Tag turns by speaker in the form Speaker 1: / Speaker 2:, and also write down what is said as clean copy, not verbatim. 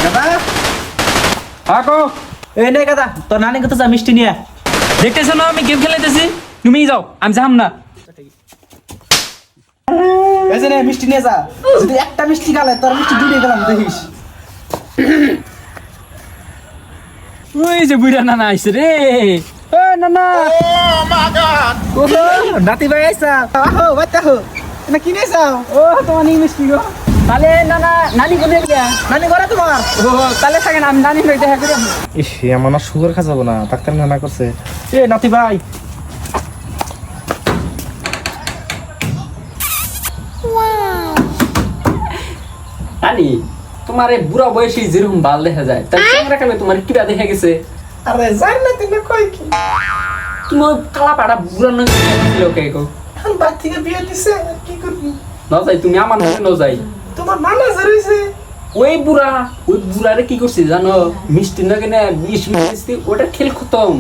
Speaker 1: দাদা
Speaker 2: আকো
Speaker 1: এই নে দাদা তোর নানি কত যা মিষ্টি নিয়ে
Speaker 2: দেখতেছো না আমি গেম খেলাইতেছি তুমি যাও আমি যাম না
Speaker 1: এই যে নে মিষ্টি নিয়ে যা যদি একটা মিষ্টি গালে তোর মিষ্টি জুড়িয়ে গেলাম দেখিস
Speaker 2: ওই যে বুড়া নানা আইছে রে ও নানা
Speaker 1: ওহো নাতি ভাই আইসা আহো বাচ্চা হো না কি নেছাও
Speaker 2: ও তোমার নিয়ে মিষ্টি গো তাহলে নানা নানি কোনে গিয়া
Speaker 1: নানি ঘরে তোমার
Speaker 2: ও তাহলে থাকেন আমি নানি হয়ে দেখা করি
Speaker 1: ইস আমার না সুগার খা যাবো না ডাক্তার না করছে এ নাতি ভাই
Speaker 2: নানি তোমার এই বুড়া বয়সে যেরকম বাল দেখা যায় তাই ক্যামেরা কালে তোমার কিবা দেখা গেছে
Speaker 1: আরে যাই না তুমি কই কি
Speaker 2: তুমি কালা পাড়া বুড়া নয় ছিল কে গো
Speaker 1: আমি বাড়ি থেকে বিয়ে দিছে আর কি করবি
Speaker 2: ন যাই তুমি আমার মনে ন যাই
Speaker 1: তোমার নানা জড়িয়েছে
Speaker 2: ওই বুড়ারে কি করছে জানো মিষ্টি না কেনে 20 মিষ্টি ওটা খেল খতম